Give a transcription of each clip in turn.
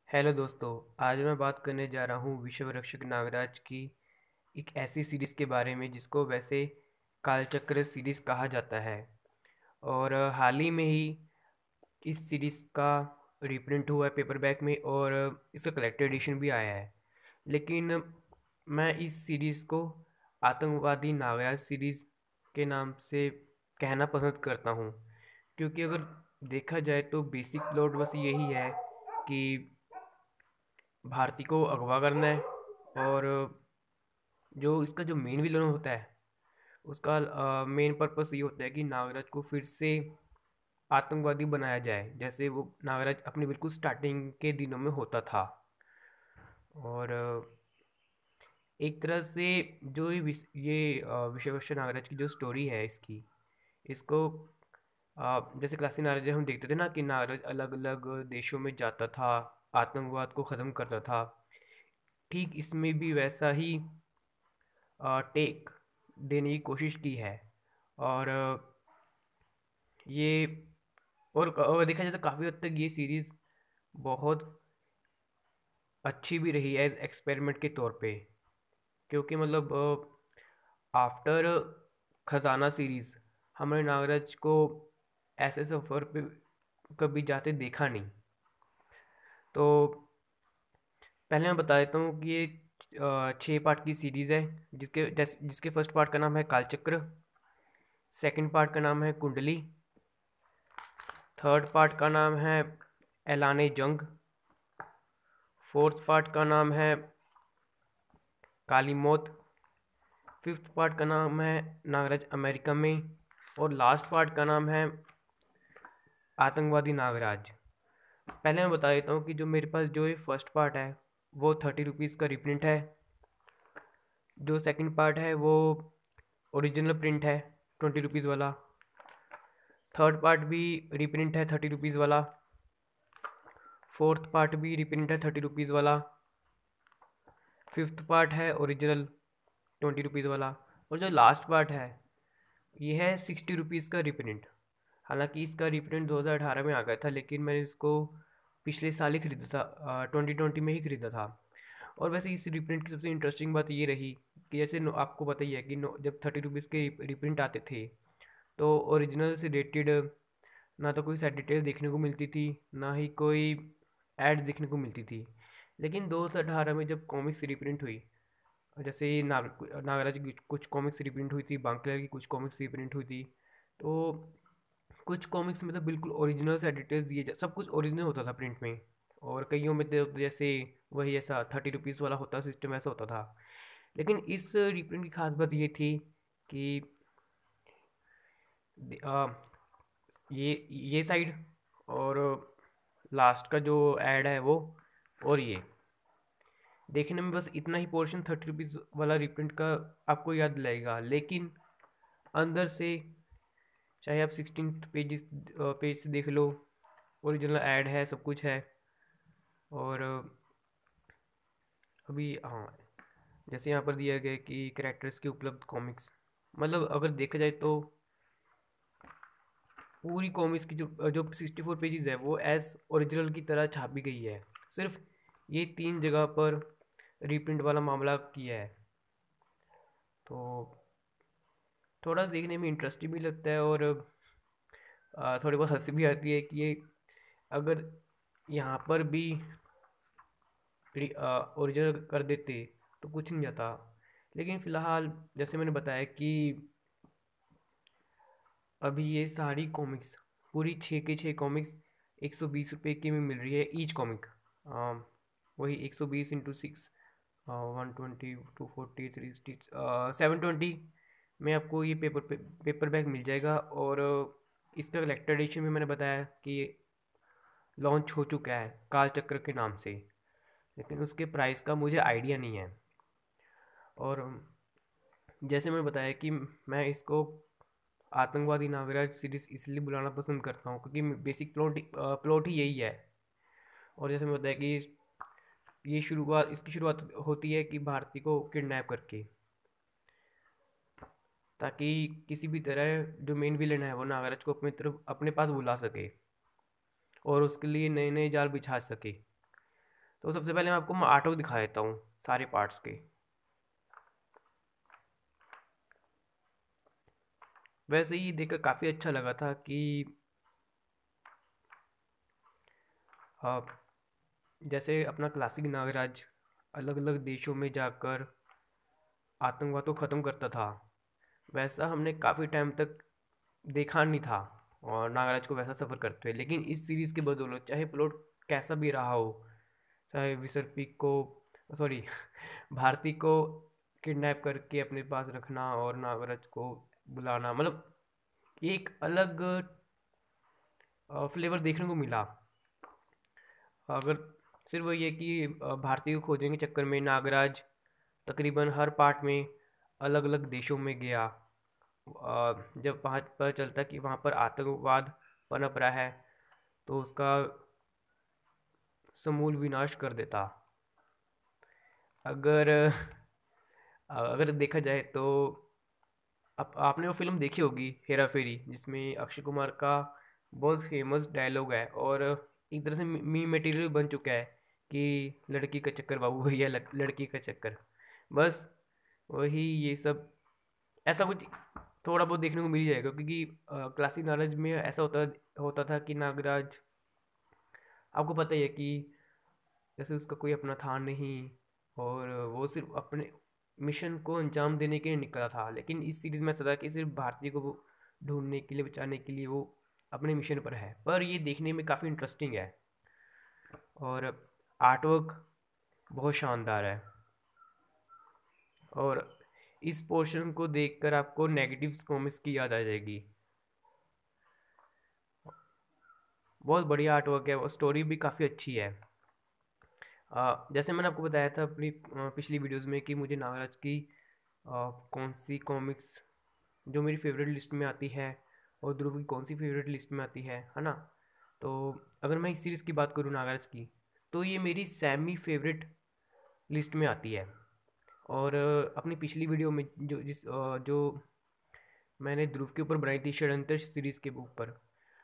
Hello दोस्तों। आज मैं बात करने जा रहा हूँ विश्व रक्षक नागराज की एक ऐसी सीरीज़ के बारे में जिसको वैसे कालचक्र सीरीज़ कहा जाता है। और हाल ही में ही इस सीरीज़ का रीप्रिंट हुआ है पेपरबैक में, और इसका कलेक्टर एडिशन भी आया है। लेकिन मैं इस सीरीज़ को आतंकवादी नागराज सीरीज़ के नाम से कहना पसंद करता हूँ, क्योंकि अगर देखा जाए तो बेसिक प्लॉट बस यही है कि भारती को अगवा करना है, और जो इसका जो मेन विलन होता है उसका मेन पर्पस ये होता है कि नागराज को फिर से आतंकवादी बनाया जाए, जैसे वो नागराज अपने बिल्कुल स्टार्टिंग के दिनों में होता था। और एक तरह से जो विश्ववक्षर नागराज की जो स्टोरी है इसकी, इसको जैसे क्लासिक नागराज हम देखते थे ना कि नागराज अलग अलग देशों में जाता था, आतंकवाद को ख़त्म करता था। ठीक इसमें भी वैसा ही टेक देने की कोशिश की है। और ये और देखा जाए तो काफ़ी हद तक ये सीरीज़ बहुत अच्छी भी रही है एज एक्सपेरिमेंट के तौर पे, क्योंकि मतलब आफ्टर खजाना सीरीज़ हमने नागराज को ऐसे सफ़र पे कभी जाते देखा नहीं। तो पहले मैं बता देता हूँ कि ये 6 पार्ट की सीरीज़ है, जिसके फर्स्ट पार्ट का नाम है कालचक्र, सेकंड पार्ट का नाम है कुंडली, थर्ड पार्ट का नाम है ऐलान जंग, फोर्थ पार्ट का नाम है काली मौत, फिफ्थ पार्ट का नाम है नागराज अमेरिका में, और लास्ट पार्ट का नाम है आतंकवादी नागराज। पहले मैं बता देता हूँ कि जो मेरे पास जो ये फर्स्ट पार्ट है वो 30 रुपीज़ का रिप्रिंट है। जो सेकंड पार्ट है वो ओरिजिनल प्रिंट है 20 रुपीज़ वाला। थर्ड पार्ट भी रिप्रिंट है 30 रुपीज़ वाला। फोर्थ पार्ट भी रिप्रिंट है 30 रुपीज़ वाला। फिफ्थ पार्ट है ओरिजिनल 20 रुपीज़ वाला। और जो लास्ट पार्ट है ये है 60 रुपीज़ का रिप्रिंट। हालांकि इसका रिप्रिंट 2018 में आ गया था, लेकिन मैंने इसको पिछले साल ही खरीदा था, 2020 में ही खरीदा था। और वैसे इस रिप्रिंट की सबसे इंटरेस्टिंग बात ये रही कि जैसे आपको पता ही है कि जब 30 रुपीज़ के रिप्रिंट आते थे तो ओरिजिनल से रेटेड ना तो कोई साइड डिटेल देखने को मिलती थी, ना ही कोई एड देखने को मिलती थी। लेकिन 2018 में जब कॉमिक्स रिप्रिंट हुई, जैसे नागराज की कुछ कॉमिक्स रिप्रिंट हुई थी, बांकलर की कुछ कॉमिक्स रिप्रिंट हुई थी, तो कुछ कॉमिक्स में तो बिल्कुल ओरिजिनल से डिटेल्स सब कुछ ओरिजिनल होता था प्रिंट में। और कईयों में तो जैसे वही ऐसा 30 रुपीज़ वाला होता सिस्टम ऐसा होता था। लेकिन इस रिप्रिंट की खास बात ये थी कि आ, ये साइड और लास्ट का जो ऐड है वो, और ये देखने में बस इतना ही पोर्शन 30 रुपीज़ वाला रिप्रिंट का आपको याद दिलाएगा, लेकिन अंदर से चाहे आप 16 पेज से देख लो, ओरिजिनल ऐड है, सब कुछ है। और अभी हाँ, जैसे यहाँ पर दिया गया है कि कैरेक्टर्स के उपलब्ध कॉमिक्स, मतलब अगर देखा जाए तो पूरी कॉमिक्स की जो जो 64 पेजेस है वो एज ओरिजिनल की तरह छापी गई है। सिर्फ ये 3 जगह पर रीप्रिंट वाला मामला किया है। तो थोड़ा सा देखने में इंटरेस्टिंग भी लगता है, और थोड़ी बहुत हंसी भी आती है कि ये अगर यहाँ पर भी ओरिजिनल कर देते तो कुछ नहीं जाता। लेकिन फ़िलहाल जैसे मैंने बताया कि अभी ये सारी कॉमिक्स, पूरी 6 के 6 कॉमिक्स 120 रुपये की में मिल रही है ईच कॉमिक। वही 120 × 6, 120, 240, 360, 720 में आपको ये पेपर बैग मिल जाएगा। और इसका कलेक्टर एडिशन भी मैंने बताया कि लॉन्च हो चुका है काल चक्र के नाम से, लेकिन उसके प्राइस का मुझे आइडिया नहीं है। और जैसे मैंने बताया कि मैं इसको आतंकवादी नागराज सीरीज़ इसलिए बुलाना पसंद करता हूँ क्योंकि बेसिक प्लॉट ही यही है। और जैसे मैंने बताया कि इसकी शुरुआत होती है कि भारती को किडनैप करके, ताकि किसी भी तरह जो मेन विलन है वो नागराज को अपनी तरफ अपने पास बुला सके और उसके लिए नए नए जाल बिछा सके। तो सबसे पहले मैं आपको आर्टवर्क दिखा देता हूँ सारे पार्ट्स के। वैसे ही देखकर काफ़ी अच्छा लगा था कि अ, जैसे अपना क्लासिक नागराज अलग अलग देशों में जाकर आतंकवाद को ख़त्म करता था, वैसा हमने काफ़ी टाइम तक देखा नहीं था और नागराज को वैसा सफ़र करते हुए। लेकिन इस सीरीज़ के बदौलत चाहे प्लॉट कैसा भी रहा हो, चाहे विसर्पी को, सॉरी, भारती को किडनैप करके अपने पास रखना और नागराज को बुलाना, मतलब एक अलग फ्लेवर देखने को मिला। अगर सिर्फ वही है कि भारती को खोजने के चक्कर में नागराज तकरीबन हर पार्ट में अलग अलग देशों में गया। जब वहाँ पता चलता कि वहाँ पर आतंकवाद पनप रहा है तो उसका समूल विनाश कर देता। अगर अगर देखा जाए तो आपने वो फिल्म देखी होगी हेरा फेरी, जिसमें अक्षय कुमार का बहुत फेमस डायलॉग है और एक तरह से मी मटेरियल बन चुका है कि लड़की का चक्कर बाबू भैया, लड़की का चक्कर। बस वही ये सब ऐसा कुछ थोड़ा बहुत देखने को मिल जाएगा, क्योंकि क्लासिक नागराज में ऐसा होता होता था कि नागराज, आपको पता ही है कि जैसे उसका कोई अपना था नहीं और वो सिर्फ अपने मिशन को अंजाम देने के लिए निकला था। लेकिन इस सीरीज़ में ऐसा था कि सिर्फ भारतीय को वो ढूंढने के लिए, बचाने के लिए वो अपने मिशन पर है। पर ये देखने में काफ़ी इंटरेस्टिंग है और आर्टवर्क बहुत शानदार है। और इस पोर्शन को देखकर आपको नेगेटिव कॉमिक्स की याद आ जाएगी। बहुत बढ़िया आर्टवर्क है और स्टोरी भी काफ़ी अच्छी है। जैसे मैंने आपको बताया था अपनी पिछली वीडियोस में कि मुझे नागराज की कौन सी कॉमिक्स जो मेरी फेवरेट लिस्ट में आती है और ध्रुव की कौन सी फेवरेट लिस्ट में आती है ना। तो अगर मैं इस सीरीज़ की बात करूँ नागराज की, तो ये मेरी सेमी फेवरेट लिस्ट में आती है। और अपनी पिछली वीडियो में जो मैंने ध्रुव के ऊपर बनाई थी षड्यंत्र सीरीज़ के ऊपर,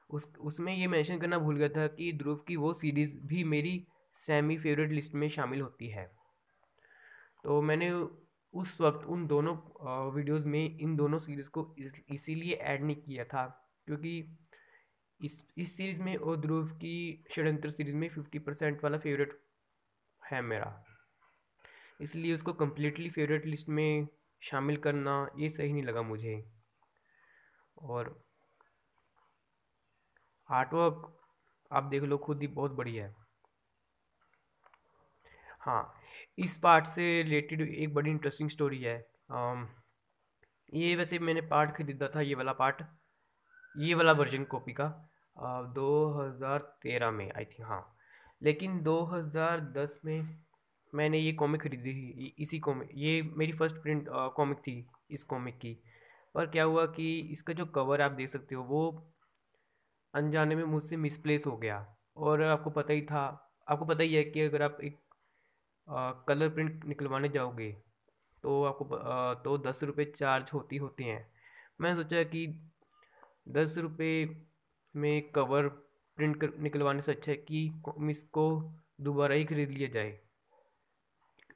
उसमें ये मेंशन करना भूल गया था कि ध्रुव की वो सीरीज़ भी मेरी सेमी फेवरेट लिस्ट में शामिल होती है। तो मैंने उस वक्त उन दोनों वीडियोस में इन दोनों सीरीज़ को इसीलिए ऐड नहीं किया था, क्योंकि इस सीरीज़ में और ध्रुव की षड्यंत्र सीरीज़ में 50% वाला फेवरेट है मेरा, इसलिए उसको कम्प्लीटली फेवरेट लिस्ट में शामिल करना ये सही नहीं लगा मुझे। और आर्टवर्क आप देख लो खुद ही, बहुत बढ़िया है। हाँ, इस पार्ट से रिलेटेड एक बड़ी इंटरेस्टिंग स्टोरी है। ये वैसे मैंने पार्ट खरीदा था, ये वाला पार्ट, ये वाला वर्जन कॉपी का 2013 में आई थिंक, हाँ। लेकिन 2010 में मैंने ये कॉमिक खरीदी थी, इसी कॉमिक, ये मेरी फर्स्ट प्रिंट कॉमिक थी इस कॉमिक की। पर क्या हुआ कि इसका जो कवर आप देख सकते हो वो अनजाने में मुझसे मिसप्लेस हो गया। और आपको पता ही है कि अगर आप एक कलर प्रिंट निकलवाने जाओगे तो तो 10 रुपये चार्ज होते हैं। मैं सोचा कि 10 रुपये में कवर प्रिंट कर निकलवाने से अच्छा है कि कॉमिक्स को दोबारा ही खरीद लिया जाए।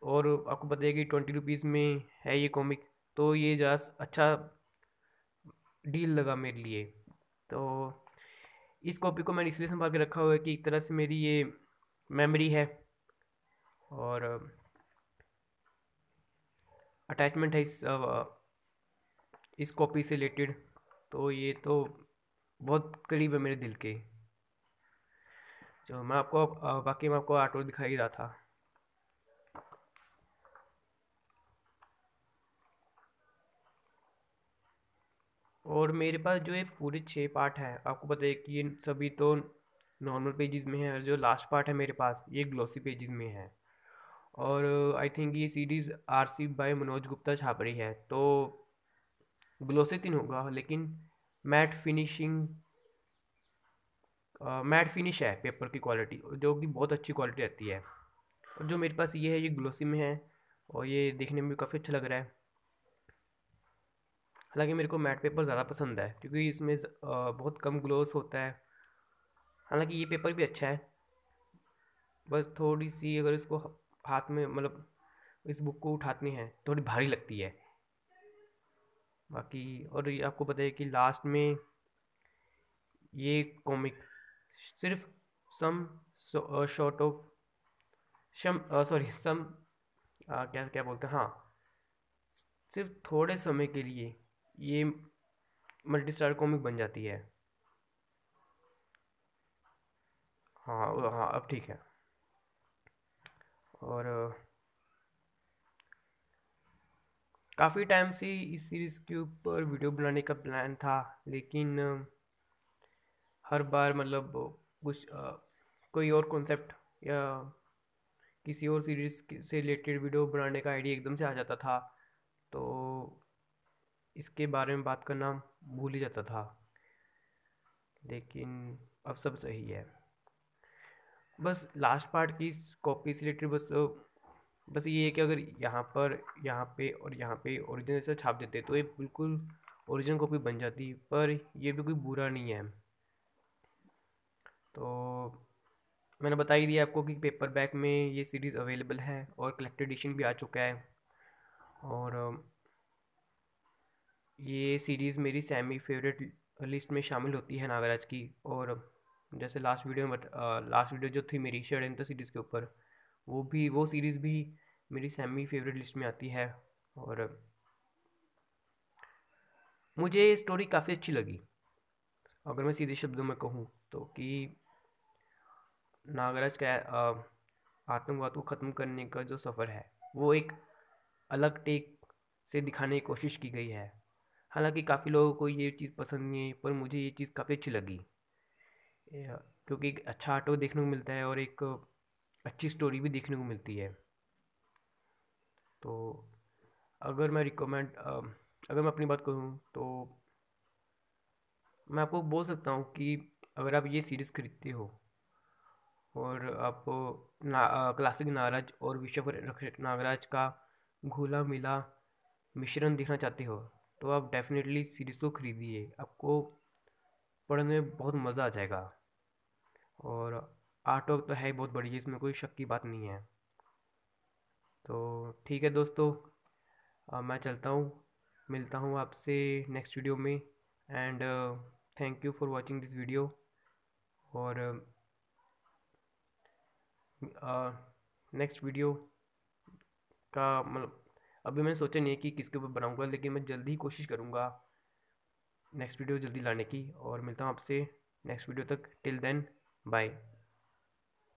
और आपको पता है कि 20 रुपीज़ में है ये कॉमिक, तो ये ज़्यादा अच्छा डील लगा मेरे लिए। तो इस कॉपी को मैंने इसलिए संभाल के रखा हुआ है कि एक तरह से मेरी ये मेमोरी है और अटैचमेंट है इस कॉपी से रिलेटेड। तो ये तो बहुत करीब है मेरे दिल के। जो मैं आपको बाकी मैं आपको आर्टवर्क दिखा ही रहा था। और मेरे पास जो ये पूरे 6 पार्ट हैं, आपको पता है कि ये सभी तो नॉर्मल पेजेस में है और जो लास्ट पार्ट है मेरे पास ये ग्लोसी पेजेस में है। और आई थिंक ये series RC by Manoj Gupta छाप रही है, तो ग्लोसी तीन होगा लेकिन मैट फिनिशिंग मैट फिनिश है पेपर की क्वालिटी, जो कि बहुत अच्छी क्वालिटी रहती है। और जो मेरे पास ये है ये ग्लोसी में है और ये देखने में भी काफ़ी अच्छा लग रहा है। हालांकि मेरे को मैट पेपर ज़्यादा पसंद है क्योंकि इसमें बहुत कम ग्लोस होता है। हालांकि ये पेपर भी अच्छा है। बस थोड़ी सी अगर इसको हाथ में मतलब इस बुक को उठानी है थोड़ी भारी लगती है। बाकी और ये आपको पता है कि लास्ट में ये कॉमिक सिर्फ some short of some sorry some क्या क्या बोलते हैं, हाँ, सिर्फ थोड़े समय के लिए ये मल्टी स्टार कॉमिक बन जाती है। हाँ हाँ, अब ठीक है। और काफ़ी टाइम से इस सीरीज़ के ऊपर वीडियो बनाने का प्लान था, लेकिन हर बार मतलब कुछ कोई और कॉन्सेप्ट या किसी और सीरीज़ से रिलेटेड वीडियो बनाने का आइडिया एकदम से आ जाता था, तो इसके बारे में बात करना भूल ही जाता था। लेकिन अब सब सही है। बस लास्ट पार्ट की कॉपी से रिलेटेड बस ये है कि अगर यहाँ पे और यहाँ पे ओरिजिनल से छाप देते तो ये बिल्कुल ओरिजिनल कॉपी बन जाती, पर ये भी कोई बुरा नहीं है। तो मैंने बता ही दिया आपको कि पेपर बैक में ये सीरीज़ अवेलेबल है और कलेक्टेड एडिशन भी आ चुका है। और ये सीरीज़ मेरी सेमी फेवरेट लिस्ट में शामिल होती है नागराज की। और जैसे लास्ट वीडियो जो थी मेरी षड्यंत्र सीरीज़ के ऊपर, वो सीरीज़ भी मेरी सेमी फेवरेट लिस्ट में आती है। और मुझे ये स्टोरी काफ़ी अच्छी लगी, अगर मैं सीधे शब्दों में कहूँ तो, कि नागराज का आतंकवाद को ख़त्म करने का जो सफ़र है वो एक अलग टेक से दिखाने की कोशिश की गई है। हालांकि काफ़ी लोगों को ये चीज़ पसंद नहीं है, पर मुझे ये चीज़ काफ़ी अच्छी लगी। क्योंकि एक अच्छा आर्ट वर्क देखने को मिलता है और एक अच्छी स्टोरी भी देखने को मिलती है। तो अगर मैं रिकमेंड अगर मैं अपनी बात करूँ तो मैं आपको बोल सकता हूँ कि अगर आप ये सीरीज़ खरीदते हो और आप क्लासिक नागराज और विश्व रक्षक नागराज का घुला मिला मिश्रण देखना चाहते हो, तो आप डेफिनेटली सीरीज़ को खरीदिए। आपको पढ़ने में बहुत मज़ा आ जाएगा। और आर्ट वर्क तो है ही बहुत बढ़िया, इसमें कोई शक की बात नहीं है। तो ठीक है दोस्तों, मैं चलता हूँ, मिलता हूँ आपसे नेक्स्ट वीडियो में। And thank you for watching this video. और नेक्स्ट वीडियो का मतलब अभी मैंने सोचा नहीं है कि किसके ऊपर बनाऊंगा, लेकिन मैं जल्दी ही कोशिश करूँगा नेक्स्ट वीडियो जल्दी लाने की। और मिलता हूँ आपसे नेक्स्ट वीडियो तक, टिल देन बाय।